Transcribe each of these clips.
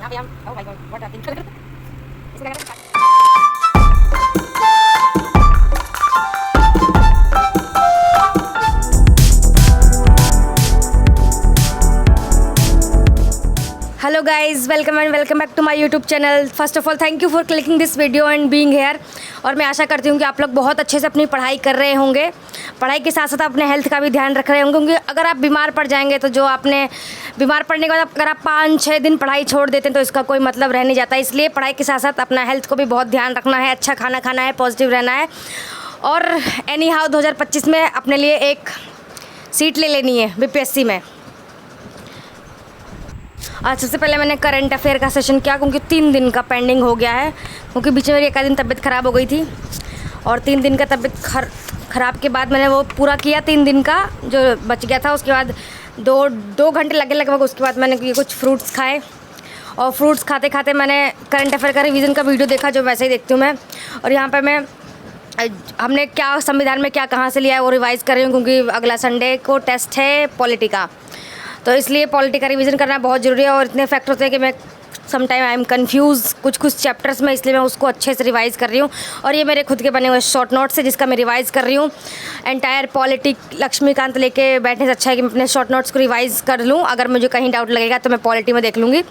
यहाँ पे हम oh my God what happened इसको क्या करते hello guys, welcome and welcome back to my YouTube channel. First of all thank you for clicking this video and being here. और मैं आशा करती हूँ कि आप लोग बहुत अच्छे से अपनी पढ़ाई कर रहे होंगे। पढ़ाई के साथ साथ अपने हेल्थ का भी ध्यान रख रहे होंगे, क्योंकि अगर आप बीमार पड़ जाएंगे तो जो आपने बीमार पड़ने के बाद अगर आप 5-6 दिन पढ़ाई छोड़ देते हैं तो इसका कोई मतलब रह नहीं जाता। इसलिए पढ़ाई के साथ साथ अपना हेल्थ को भी बहुत ध्यान रखना है, अच्छा खाना खाना है, पॉजिटिव रहना है। और एनी हाउ 2025 में अपने लिए एक सीट ले लेनी है बीपीएससी में। आज सबसे पहले मैंने करंट अफेयर का सेशन किया, क्योंकि 3 दिन का पेंडिंग हो गया है, क्योंकि बीच में मेरी एक दिन तबीयत ख़राब हो गई थी और 3 दिन का तबीयत ख़राब के बाद मैंने वो पूरा किया। 3 दिन का जो बच गया था, उसके बाद दो घंटे लगे लगभग। उसके बाद मैंने ये कुछ फ्रूट्स खाए और फ्रूट्स खाते खाते मैंने करंट अफेयर का रिवीजन का वीडियो देखा, जो वैसे ही देखती हूँ मैं। और यहाँ पर मैं हमने क्या संविधान में क्या कहाँ से लिया है वो रिवाइज़ कर रही हूँ, क्योंकि अगला संडे को टेस्ट है पॉलिटी का, तो इसलिए पॉलिटी का रिवीजन करना बहुत ज़रूरी है। और इतने फैक्ट होते हैं कि मैं some time I am confuse कुछ चैप्टर्स में, इसलिए मैं उसको अच्छे से रिवाइज़ कर रही हूँ। और ये मेरे खुद के बने हुए शॉर्ट नोट्स है, जिसका मैं रिवाइज़ कर रही हूँ। एंटायर पॉलिटी लक्ष्मीकांत लेके बैठने से अच्छा है कि मैं अपने शॉर्ट नोट्स को रिवाइज़ कर लूँ। अगर मुझे कहीं डाउट लगेगा तो मैं पॉलिटी में देख लूँगी।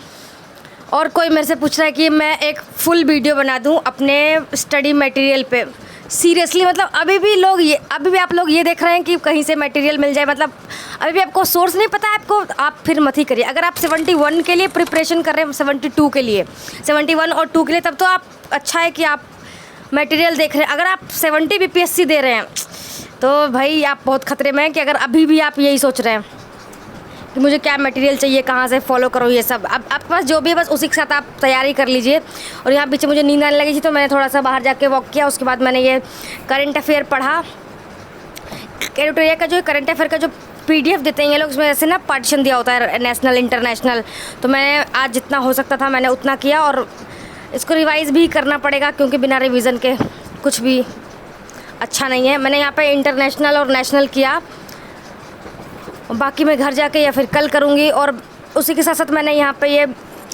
और कोई मेरे से पूछ रहा है कि मैं एक फुल वीडियो बना दूँ अपने स्टडी मटेरियल पे। सीरियसली, मतलब अभी भी आप लोग ये देख रहे हैं कि कहीं से मटेरियल मिल जाए, मतलब अभी भी आपको सोर्स नहीं पता है आपको, आप फिर मत ही करिए। अगर आप 71 के लिए प्रिपरेशन कर रहे हैं, 72 के लिए, 71 और 2 के लिए, तब तो आप अच्छा है कि आप मटेरियल देख रहे हैं। अगर आप 70 बीपीएससी दे रहे हैं तो भाई आप बहुत खतरे में हैं, कि अगर अभी भी आप यही सोच रहे हैं कि मुझे क्या मटेरियल चाहिए, कहाँ से फॉलो करो, ये सब अब आपके पास जो भी है बस उसी के साथ आप तैयारी कर लीजिए। और यहाँ पीछे मुझे नींद आने लगी थी, तो मैंने थोड़ा सा बाहर जाके वॉक किया। उसके बाद मैंने ये करंट अफेयर पढ़ा। एडिटोरियल का जो करंट अफेयर का जो PDF देते हैं ये लोग, उसमें ऐसे ना पार्टीशन दिया होता है नेशनल इंटरनेशनल, तो मैंने आज जितना हो सकता था मैंने उतना किया। और इसको रिवाइज़ भी करना पड़ेगा, क्योंकि बिना रिवीजन के कुछ भी अच्छा नहीं है। मैंने यहाँ पे इंटरनेशनल और नेशनल किया, बाकी मैं घर जाके या फिर कल करूँगी। और उसी के साथ साथ मैंने यहाँ पे ये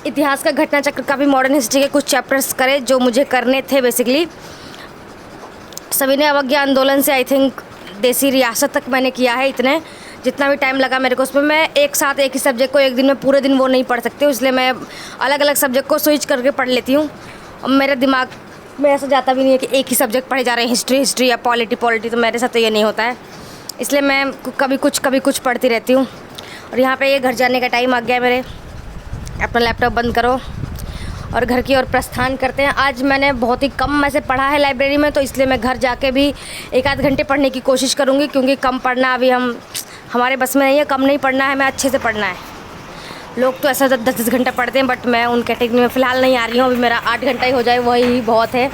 इतिहास का घटना चक्र का भी, मॉडर्न हिस्ट्री के कुछ चैप्टर्स करे जो मुझे करने थे बेसिकली। सविनय अवज्ञा आंदोलन से आई थिंक देसी रियासत तक मैंने किया है। इतने जितना भी टाइम लगा मेरे को उसमें, मैं एक साथ एक ही सब्जेक्ट को एक दिन में पूरे दिन वो नहीं पढ़ सकती हूँ, इसलिए मैं अलग अलग सब्जेक्ट को स्विच करके पढ़ लेती हूँ। और मेरे दिमाग में ऐसा जाता भी नहीं है कि एक ही सब्जेक्ट पढ़े जा रहे हैं, हिस्ट्री या पॉलिटी, तो मेरे साथ तो ये नहीं होता है। इसलिए मैं कभी कुछ पढ़ती रहती हूँ। और यहाँ पे ये घर जाने का टाइम आ गया है मेरे। अपना लैपटॉप बंद करो और घर की ओर प्रस्थान करते हैं। आज मैंने बहुत ही कम में से पढ़ा है लाइब्रेरी में, तो इसलिए मैं घर जाके भी 1-8 घंटे पढ़ने की कोशिश करूँगी, क्योंकि कम पढ़ना अभी हमारे बस में नहीं है। कम नहीं पढ़ना है, हमें अच्छे से पढ़ना है। लोग तो ऐसा 10-10 घंटा पढ़ते हैं, बट मैं उन कैटेगरी में फ़िलहाल नहीं आ रही हूँ। अभी मेरा 8 घंटा ही हो जाए वही बहुत है।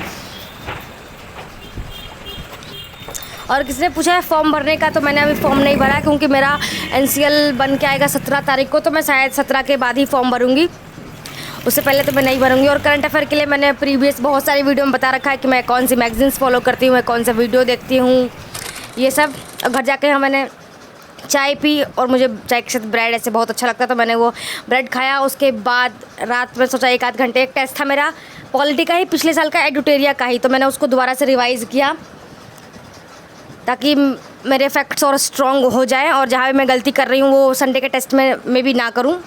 और किसी ने पूछा है फॉर्म भरने का, तो मैंने अभी फॉर्म नहीं भरा है, क्योंकि मेरा NCL बन के आएगा 17 तारीख को, तो मैं शायद 17 के बाद ही फॉर्म भरूँगी, उससे पहले तो मैं नहीं भरूँगी। और करंट अफेयर के लिए मैंने प्रीवियस बहुत सारी वीडियो में बता रखा है कि मैं कौन सी मैगजीन्स फॉलो करती हूँ, मैं कौन सा वीडियो देखती हूँ, ये सब। और घर जाके मैंने चाय पी, और मुझे चाय के साथ ब्रेड ऐसे बहुत अच्छा लगता, तो मैंने वो ब्रेड खाया। उसके बाद रात में सोचा 1-8 घंटे, एक टेस्ट था मेरा पॉलिटी का ही, पिछले साल का एडिटोरिया का ही, तो मैंने उसको दोबारा से रिवाइज़ किया, ताकि मेरे फैक्ट्स और स्ट्रॉन्ग हो जाए। और जहाँ भी मैं गलती कर रही हूँ वो संडे के टेस्ट में भी ना करूँ,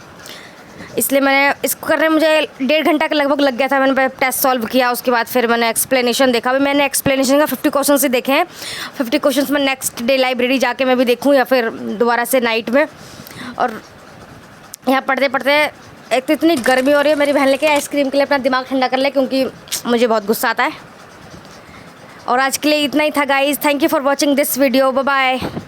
इसलिए मैंने इसको करने में मुझे 1.5 घंटा का लगभग लग गया था। मैंने टेस्ट सॉल्व किया, उसके बाद फिर मैंने एक्सप्लेनेशन देखा। अभी मैंने एक्सप्लेनेशन का 50 क्वेश्चन ही देखे हैं। 50 क्वेश्चन में नेक्स्ट डे लाइब्रेरी जाके मैं भी देखूँ, या फिर दोबारा से नाइट में। और यहाँ पढ़ते पढ़ते एक तो इतनी गर्मी हो रही है, मेरी बहन लेके आइसक्रीम के लिए अपना दिमाग ठंडा कर ले, क्योंकि मुझे बहुत गुस्सा आता है। और आज के लिए इतना ही था guys. Thank you for watching this video. Bye bye.